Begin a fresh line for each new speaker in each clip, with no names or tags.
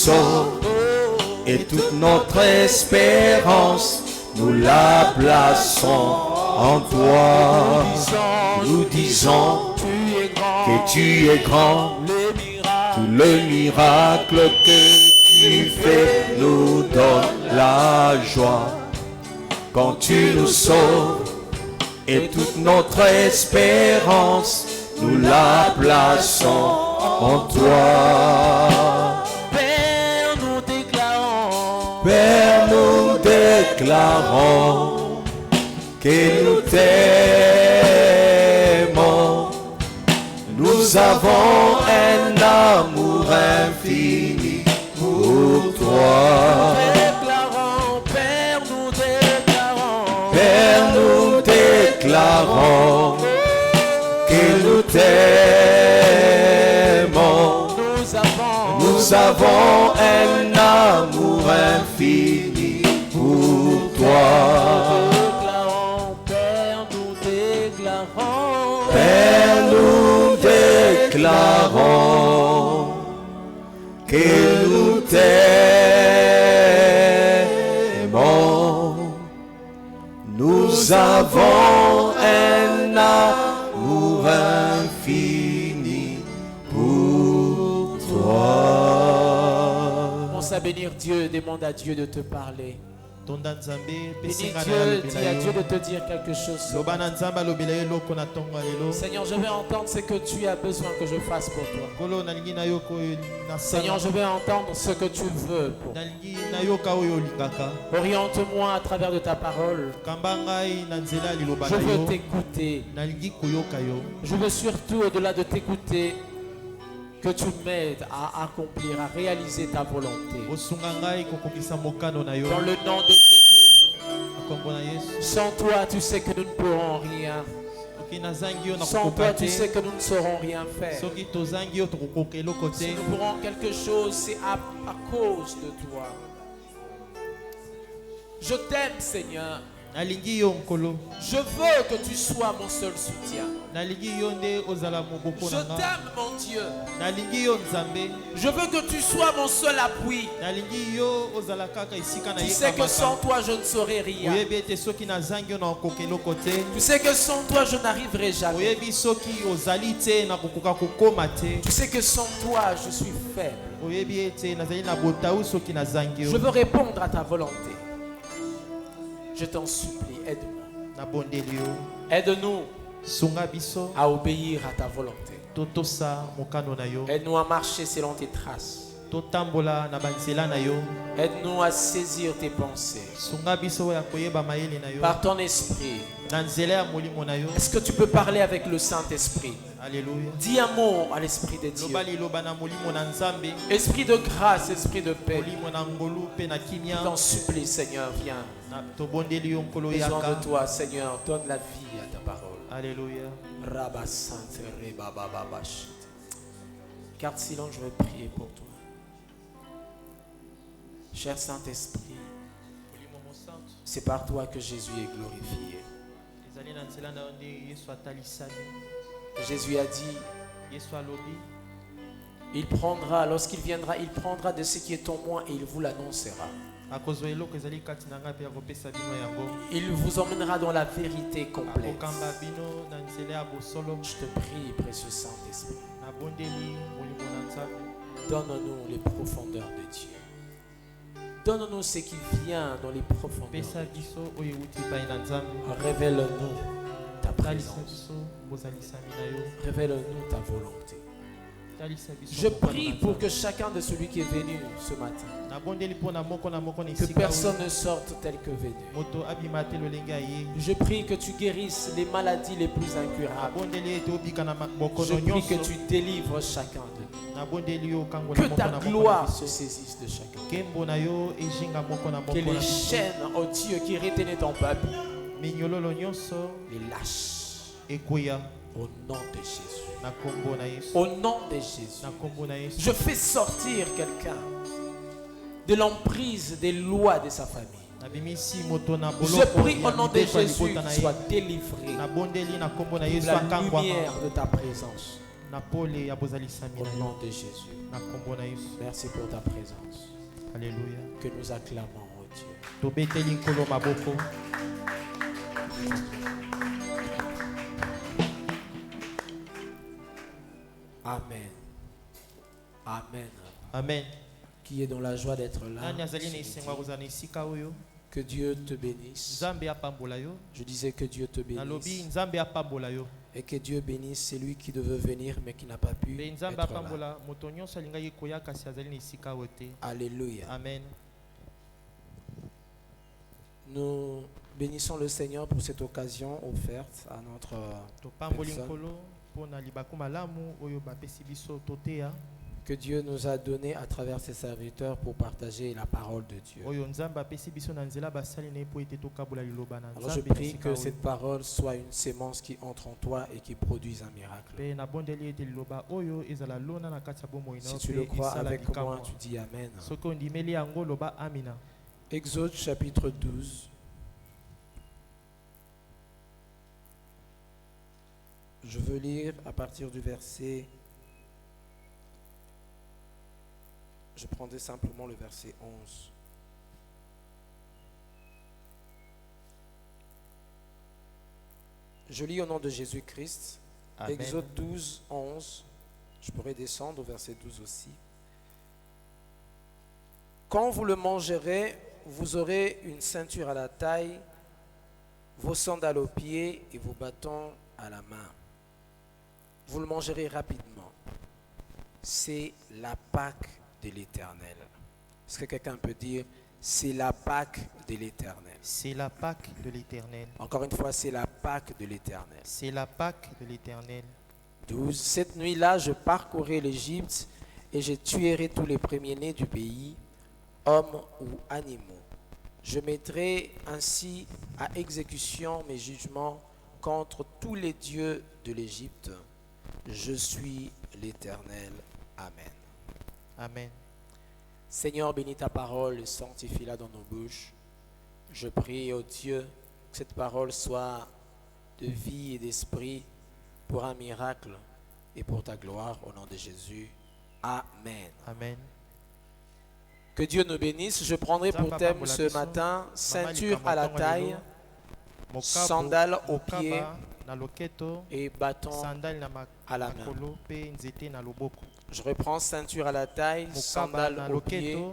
sauves et toute notre espérance, nous la plaçons en toi. Nous disons que tu es grand, tout le miracle que tu fais nous donne la joie. Quand tu nous sauves et toute notre espérance, nous la plaçons en toi.
Père, nous déclarons,
Père, nous déclarons que nous t'aimons. Nous avons un amour infini pour toi.
Père, nous déclarons,
Père, nous déclarons que nous t'aimons. Nous avons un amour infini pour toi.
Père, nous déclarons,
Père, nous déclarons que nous t'aimons. Nous avons un amour infini pour toi.
Commence à bénir Dieu, demande à Dieu de te parler. Bénis Dieu, dis à Dieu de te dire quelque chose. Seigneur, je vais entendre ce que tu as besoin que je fasse pour toi. Seigneur, je vais entendre ce que tu veux pour moi. Oriente-moi à travers de ta parole. Je veux t'écouter. Je veux surtout, au-delà de t'écouter, que tu m'aides à accomplir, à réaliser ta volonté. Dans le nom de Jésus. Sans toi, tu sais que nous ne pourrons rien. Sans toi, tu sais que nous ne saurons rien faire. Si nous pourrons quelque chose, c'est à cause de toi. Je t'aime, Seigneur. Je veux que tu sois mon seul soutien. Je t'aime, mon Dieu. Je veux que tu sois mon seul appui. Tu sais que sans toi je ne saurais rien. Tu sais que sans toi je n'arriverai jamais. Tu sais que sans toi je suis faible. Je veux répondre à ta volonté. Je t'en supplie, aide-moi. Aide-nous à obéir à ta volonté. Aide-nous à marcher selon tes traces. Aide-nous à saisir tes pensées par ton esprit. Est-ce que tu peux parler avec le Saint-Esprit?
Alléluia.
Dis un mot à l'Esprit de Dieu. Esprit de grâce, esprit de paix. Je t'en supplie, Seigneur, viens. Besoin de toi, Seigneur, donne la vie à ta parole.
Alléluia.
Garde silence, je vais prier pour toi. Cher Saint-Esprit, c'est par toi que Jésus est glorifié. Jésus a dit, il prendra, lorsqu'il viendra, il prendra de ce qui est en moi et il vous l'annoncera. Il vous emmènera dans la vérité complète. Je te prie, précieux Saint-Esprit, donne-nous les profondeurs de Dieu. Donne-nous ce qui vient dans les profondeurs de Dieu. Révèle-nous ta présence. Révèle-nous ta volonté. Je prie pour que chacun de celui qui est venu ce matin, que personne ne sorte tel que venu. Je prie que tu guérisses les maladies les plus incurables. Je prie que tu délivres chacun de nous. Que ta gloire se saisisse de chacun. Que les chaînes, oh Dieu, qui retenaient ton peuple, les lâches. Au nom de Jésus. Au nom de Jésus. Je fais sortir quelqu'un de l'emprise des lois de sa famille. Je prie au nom de Jésus qu'il soit délivré de la lumière de ta présence. Au nom de Jésus. Merci pour ta présence.
Alléluia.
Que nous acclamons, oh Dieu. Amen. Amen.
Amen.
Qui est dans la joie d'être là. Que Dieu te bénisse. Je disais que Dieu te bénisse. Et que Dieu bénisse celui qui devait venir mais qui n'a pas pu être là. Alléluia.
Amen.
Nous bénissons le Seigneur pour cette occasion offerte à notre personne que Dieu nous a donné à travers ses serviteurs pour partager la parole de Dieu. Alors je prie que cette parole soit une sémence qui entre en toi et qui produise un miracle. Si tu le crois avec moi, tu dis Amen. Exode chapitre 12. Je veux lire à partir du verset. Je prendrai simplement le verset 11. Je lis au nom de Jésus-Christ. Exode 12, 11. Je pourrais descendre au verset 12 aussi. Quand vous le mangerez, vous aurez une ceinture à la taille, vos sandales aux pieds et vos bâtons à la main. Vous le mangerez rapidement. C'est la Pâque de l'Éternel. Est-ce que quelqu'un peut dire c'est la Pâque de l'Éternel?
C'est la Pâque de l'Éternel.
Encore une fois, c'est la Pâque de l'Éternel.
C'est la Pâque de l'Éternel.
12. Cette nuit-là, je parcourrai l'Égypte et je tuerai tous les premiers-nés du pays, hommes ou animaux. Je mettrai ainsi à exécution mes jugements contre tous les dieux de l'Égypte. Je suis l'Éternel. Amen.
Amen.
Seigneur, bénis ta parole et sanctifie-la dans nos bouches. Je prie, ô Dieu, que cette parole soit de vie et d'esprit pour un miracle et pour ta gloire, au nom de Jésus. Amen.
Amen.
Que Dieu nous bénisse. Je prendrai pour thème ce matin ceinture à la taille, sandales aux pieds et bâton à la main. Je reprends ceinture à la taille, sandales aux pieds,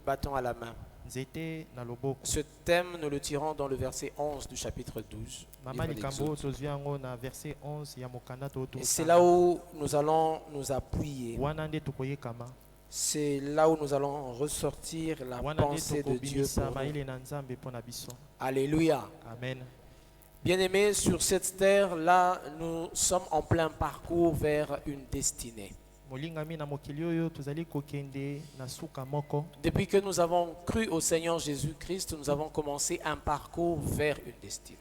bâton à la main. Ce thème, nous le tirons dans le verset 11 du chapitre 12. Et c'est là où nous allons nous appuyer. C'est là où nous allons ressortir la pensée de Dieu pour nous. Alléluia.
Amen.
Bien-aimés, sur cette terre-là, nous sommes en plein parcours vers une destinée. Depuis que nous avons cru au Seigneur Jésus-Christ, nous avons commencé un parcours vers une destinée.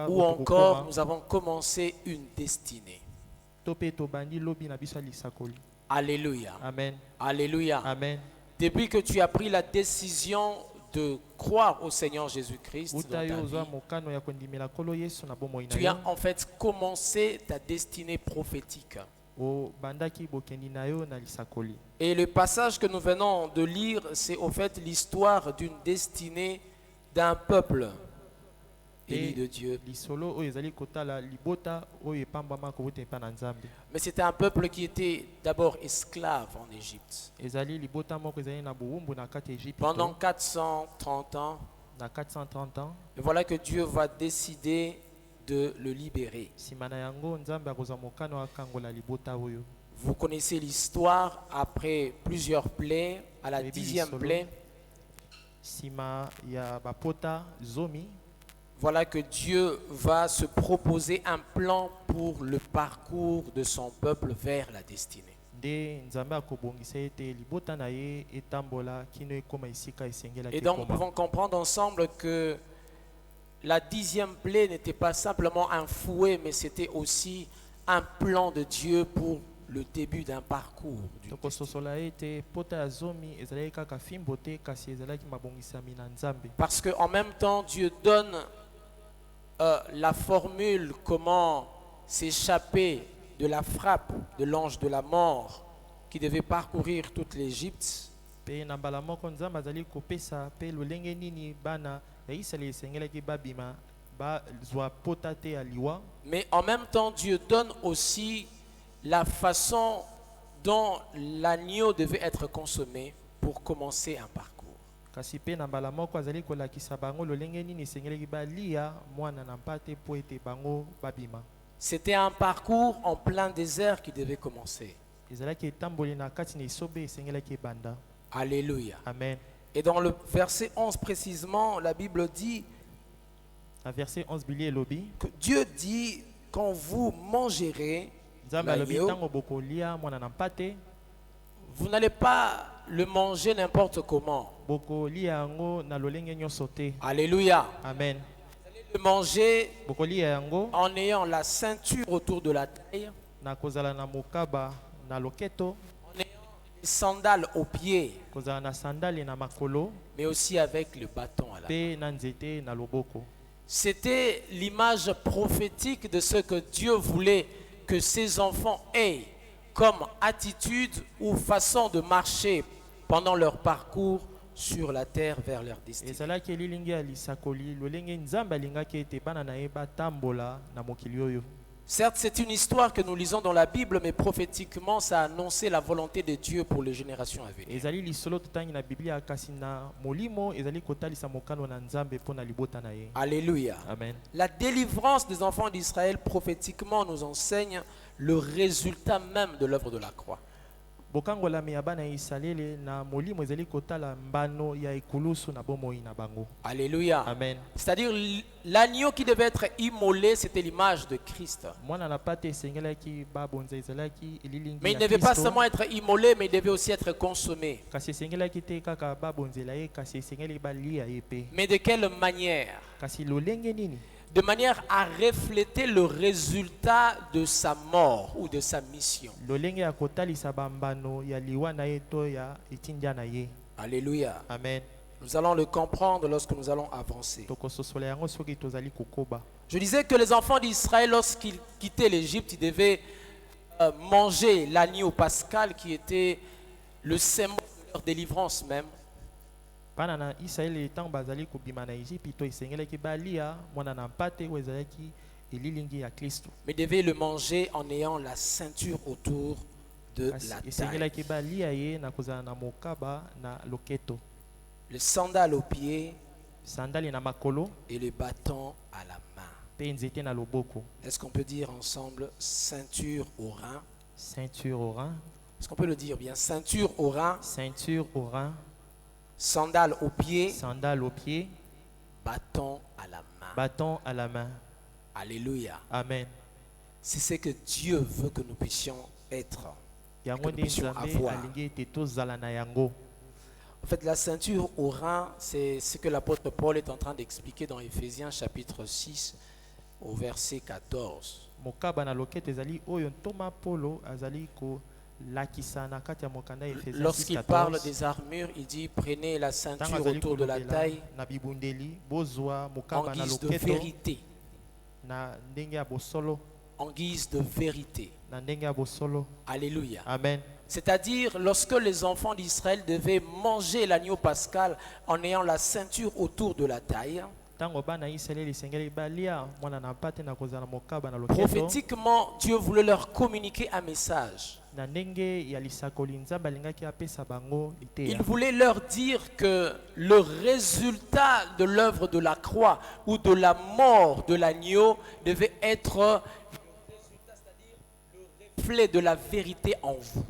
Ou encore, nous avons commencé une destinée. Alléluia.
Amen.
Alléluia.
Amen.
Depuis que tu as pris la décision de croire au Seigneur Jésus-Christ dans ta vie, tu as en fait commencé ta destinée prophétique. Et le passage que nous venons de lire, c'est au fait l'histoire d'une destinée d'un peuple élu de Dieu. Mais c'était un peuple qui était d'abord esclave en Égypte. Pendant 430 ans, et voilà que Dieu va décider de le libérer. Vous connaissez l'histoire, après plusieurs plaies, à la 10e plaie, voilà que Dieu va se proposer un plan pour le parcours de son peuple vers la destinée. Et donc nous pouvons comprendre ensemble que la 10e plaie n'était pas simplement un fouet, mais c'était aussi un plan de Dieu pour le début d'un parcours. Parce qu'en même temps, Dieu donne la formule comment s'échapper de la frappe de l'ange de la mort qui devait parcourir toute l'Égypte.
Pe na mbala moko nzambe azali kopesa pe lolenge nini bana ya Israeli esengelaki babima bazwa pota te ya liwa.
Mais en même temps, Dieu donne aussi la façon dont l'agneau devait être consommé pour commencer un parcours.
Kasi pe na mbala moko azali kolakisa bango lolenge nini esengelaki balia mwana na mpate po ete bango babima.
C'était un parcours en plein désert qui devait commencer.
Ezalaki etamboli na kati na isobe esengelaki ebanda.
Alléluia.
Amen.
Et dans le verset 11 précisément, la Bible dit
verset 11 bilie elobi
que Dieu dit quand vous mangerez l'agneau, vous n'allez pas le manger n'importe comment. Alléluia.
Amen.
Vous allez le manger en ayant la ceinture autour de la taille, en ayant les sandales aux pieds, mais aussi avec le bâton à la main. C'était l'image prophétique de ce que Dieu voulait que ses enfants aient comme attitude ou façon de marcher pendant leur parcours sur la terre vers leur destinée. Certes, c'est une histoire que nous lisons dans la Bible, mais prophétiquement, ça a annoncé la volonté de Dieu pour les générations à venir. Alléluia.
Amen.
La délivrance des enfants d'Israël prophétiquement nous enseigne le résultat même de l'œuvre de la croix. Alléluia.
Amen.
C'est-à-dire l'agneau qui devait être immolé, c'était l'image de Christ. Mais il ne devait pas seulement être immolé, mais il devait aussi être consommé. Mais de quelle manière? De manière à refléter le résultat de sa mort ou de sa mission. Alléluia.
Amen.
Nous allons le comprendre lorsque nous allons avancer. Je disais que les enfants d'Israël, lorsqu'ils quittaient l'Égypte, ils devaient manger l'agneau pascal qui était le symbole de leur délivrance même. Mais devaient le manger en ayant la ceinture autour de la taille. Le sandal aux pieds et le bâton à la main. Est-ce qu'on peut dire ensemble ceinture au rein?
Ceinture au rein.
Est-ce qu'on peut le dire bien? Ceinture au rein.
Ceinture au rein.
Sandales aux pieds.
Sandales aux pieds.
Bâton à la main.
Bâton à la main.
Alléluia.
Amen.
C'est ce que Dieu veut que nous puissions être. Que nous puissions avoir. En fait, la ceinture au rein, c'est ce que l'apôtre Paul est en train d'expliquer dans Éphésiens chapitre 6 au verset 14. Lorsqu'il parle des armures, il dit prenez la ceinture autour de la taille en guise de vérité. En guise de vérité. Alléluia.
Amen.
C'est-à-dire lorsque les enfants d'Israël devaient manger l'agneau pascal en ayant la ceinture autour de la taille, prophétiquement, Dieu voulait leur communiquer un message. Il voulait leur dire que le résultat de l'œuvre de la croix ou de la mort de l'agneau devait être le reflet de la vérité en vous.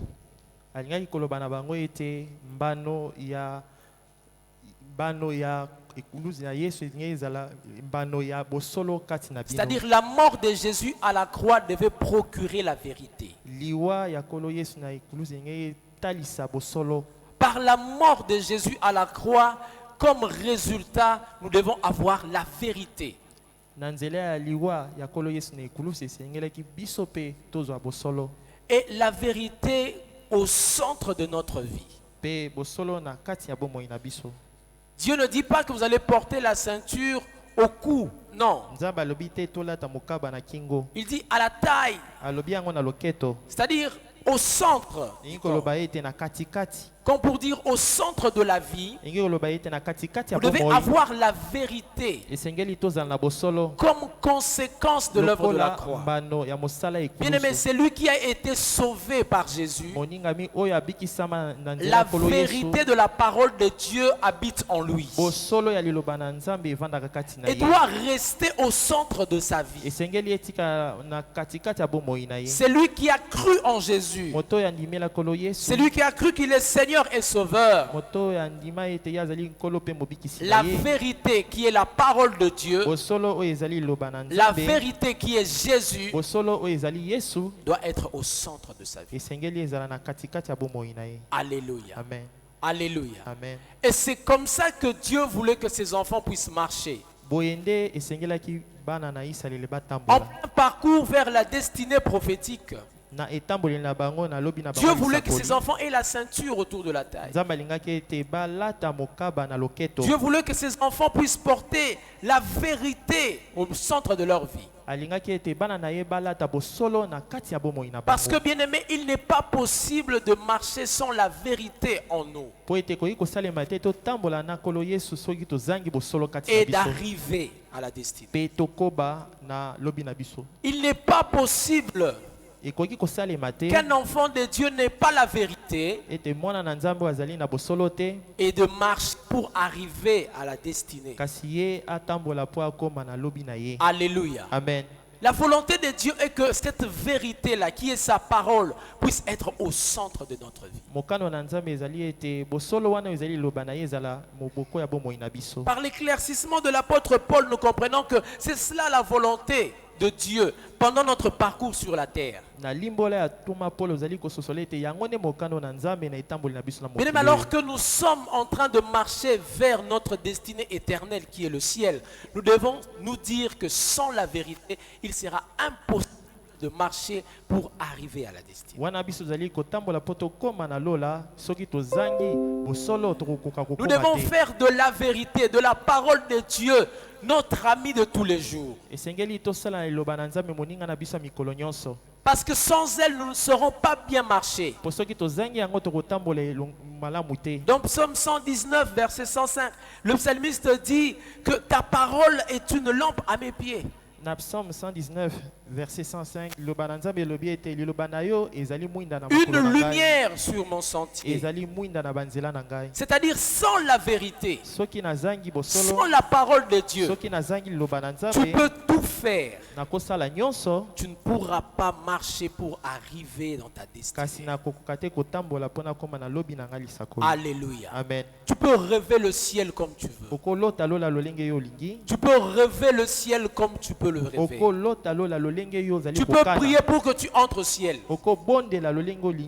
C'est-à-dire la mort de Jésus à la croix devait procurer la vérité. Par la mort de Jésus à la croix, comme résultat, nous devons avoir la vérité. Et la vérité au centre de notre vie. Dieu ne dit pas que vous allez porter la ceinture au cou
Non. Il dit à la taille. C'est-à-dire au centre. Comme pour dire au centre de la vie, vous devez avoir la vérité comme conséquence de l'œuvre de la croix. Bien aimé, c'est lui qui a été sauvé par Jésus. La vérité de la parole de Dieu habite en lui et doit rester au centre de sa vie. C'est lui qui a cru en Jésus. C'est lui qui a cru qu'il est Seigneur et Sauveur. La vérité qui est la parole de Dieu, la vérité qui est Jésus, doit être au centre de sa vie. Alléluia.
Amen.
Alléluia.
Amen.
Et c'est comme ça que Dieu voulait que ses enfants puissent marcher. En parcours vers la destinée prophétique. Dieu voulait que ses enfants aient la ceinture autour de la taille. Dieu voulait que ses enfants puissent porter la vérité au centre de leur vie. Parce que bien aimé, il n'est pas possible de marcher sans la vérité en nous et d'arriver à la destinée. Il n'est pas possible qu'un enfant de Dieu n'ait pas la vérité et de marcher pour arriver à la destinée. Alléluia.
Amen.
La volonté de Dieu est que cette vérité-là, qui est sa parole, puisse être au centre de notre vie. Par l'éclaircissement de l'apôtre Paul, nous comprenons que c'est cela la volonté de Dieu pendant notre parcours sur la terre. Bien, alors que nous sommes en train de marcher vers notre destinée éternelle qui est le ciel, nous devons nous dire que sans la vérité, il sera impossible de marcher pour arriver à la destinée. Nous devons faire de la vérité, de la parole de Dieu, notre ami de tous les jours. Parce que sans elle, nous ne saurons pas bien marcher. Dans Psaume 119, verset 105, le psalmiste dit que ta parole est une lampe à mes pieds.
Psaume 119, verset 105, une
lumière sur mon sentier. C'est-à-dire sans la vérité, sans la parole de Dieu, tu peux tout faire. Tu ne pourras pas marcher pour arriver dans ta destinée. Alléluia.
Amen.
Tu peux rêver le ciel comme tu veux. Tu peux rêver le ciel comme tu peux le rêver. Tu peux prier pour que tu entres au ciel.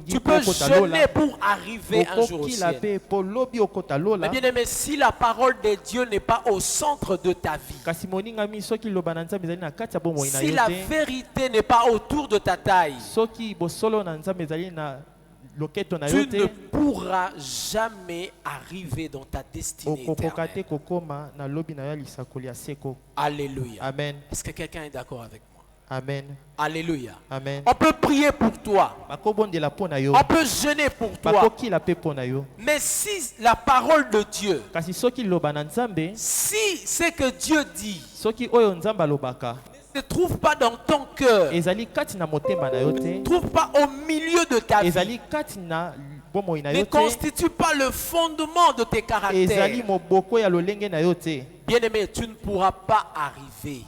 Tu peux jeûner pour arriver un jour au ciel. Mais bien aimé, si la parole de Dieu n'est pas au centre de ta vie, si la vérité n'est pas autour de ta taille, tu ne pourras jamais arriver dans ta destinée éternelle. Alléluia.
Amen.
Est-ce que quelqu'un est d'accord avec moi?
Amen.
Alléluia.
Amen.
On peut prier pour toi. On peut jeûner pour toi. Mais si la parole de Dieu, si c'est que Dieu dit, ne se trouve pas dans ton cœur, ne trouve pas au milieu de ta vie, ne constitue pas le fondement de tes caractères, bien aimé, tu ne pourras pas arriver.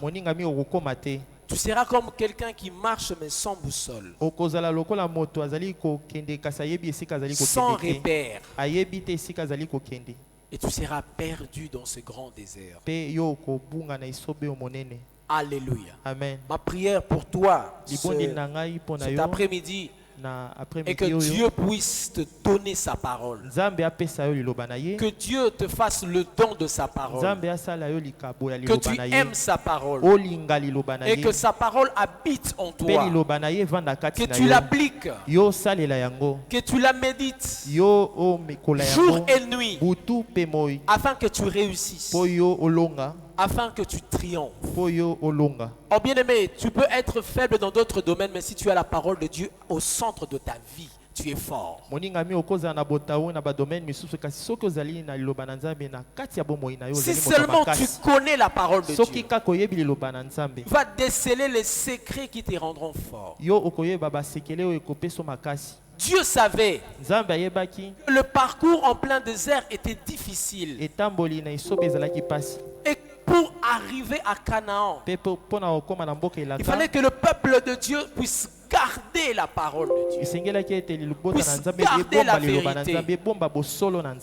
Tu seras comme quelqu'un qui marche mais sans boussole, sans repère, et tu seras perdu dans ce grand désert. Alléluia.
Amen.
Ma prière pour toi cet après-midi et que Dieu puisse te donner sa parole. Que Dieu te fasse le don de sa parole. Que tu aimes sa parole. Et que sa parole habite en toi. Que tu l'appliques. Que tu la médites jour et nuit afin que tu réussisses. afin que tu triomphes. Oh bien-aimé, tu peux être faible dans d'autres domaines, mais si tu as la parole de Dieu au centre de ta vie, tu es fort. Si seulement tu connais la parole de Dieu, va déceler les secrets qui te rendront fort. Dieu savait que le parcours en plein désert était difficile. Et pour arriver à Canaan, il fallait que le peuple de Dieu puisse garder la parole de Dieu, puisse garder la vérité.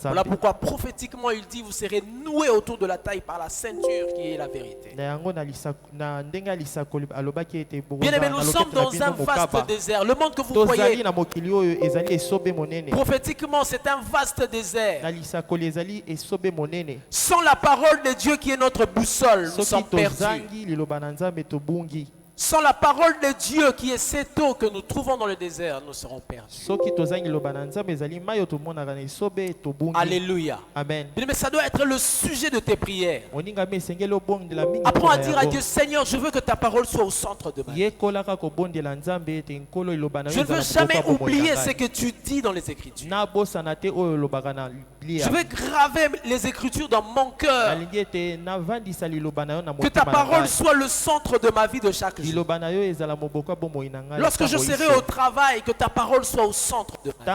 Voilà pourquoi prophétiquement il dit: vous serez noués autour de la taille par la ceinture qui est la vérité. Bien aimé, nous sommes dans un vaste désert. Le monde que vous voyez, prophétiquement, c'est un vaste désert. Sans la parole de Dieu qui est notre boussole, nous sommes perdus. Sans la parole de Dieu qui est cette eau que nous trouvons dans le désert, nous serons perdus. Alléluia. Amen. Mais ça doit être le sujet de tes prières. Apprends à dire à Dieu: Seigneur, je veux que ta parole soit au centre de ma vie. Je ne veux jamais oublier ce que tu dis dans les Écritures. Je veux graver les Écritures dans mon cœur. Que ta parole soit le centre de ma vie de chaque jour. Lorsque je serai au travail, que ta parole soit au centre de ma vie.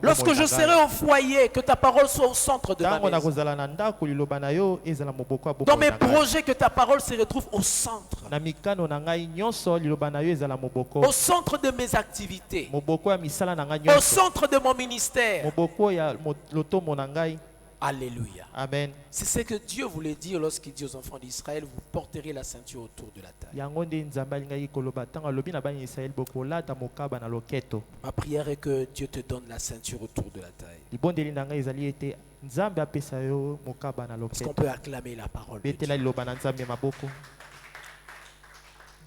Lorsque je serai au foyer, que ta parole soit au centre de ma maison. Dans mes projets, que ta parole se retrouve au centre. Au centre de mes activités. Au centre de mon ministère. Alléluia. Amen. C'est ce que Dieu voulait dire lorsqu'il dit aux enfants d'Israël: vous porterez la ceinture autour de la taille. Ma prière est que Dieu te donne la ceinture autour de la taille. Est-ce qu'on peut acclamer la parole de Dieu?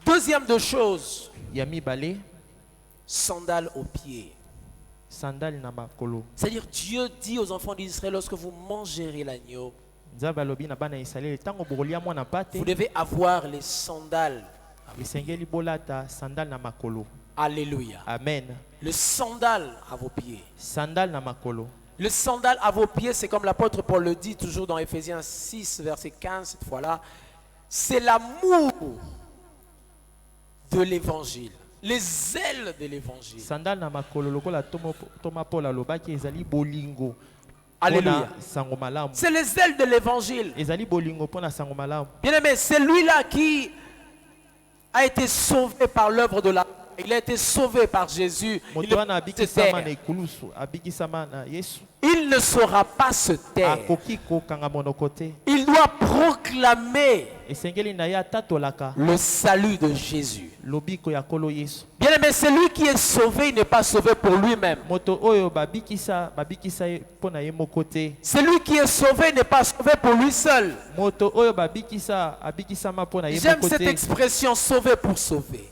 Deuxième de choses, sandales aux pieds. C'est-à-dire, Dieu dit aux enfants d'Israël: lorsque vous mangerez l'agneau, vous devez avoir les sandales. Alléluia. Amen. Le sandal à vos pieds. Le sandal à vos pieds, c'est comme l'apôtre Paul le dit toujours dans Ephésiens 6, verset 15, cette fois-là. C'est l'amour de l'évangile. Les ailes de l'évangile. Alléluia. C'est les ailes de l'évangile. Bien aimé, c'est lui-là qui a été sauvé par l'œuvre de la... Il a été sauvé par Jésus. Il ne saura pas se taire. Il doit proclamer le salut de Jésus. Bien aimé, celui qui est sauvé, il n'est pas sauvé pour lui-même. Celui qui est sauvé n'est pas sauvé pour lui seul. J'aime cette expression: sauvé pour sauver.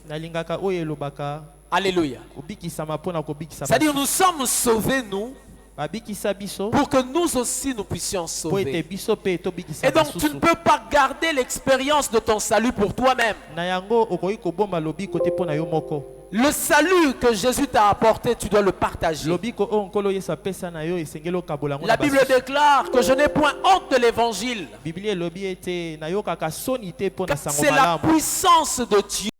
Alléluia. C'est-à-dire, nous sommes sauvés, nous, pour que nous aussi nous puissions sauver. Et donc tu ne peux pas garder l'expérience de ton salut pour toi-même. Le salut que Jésus t'a apporté, tu dois le partager. La Bible déclare que je n'ai point honte de l'évangile. C'est la puissance de Dieu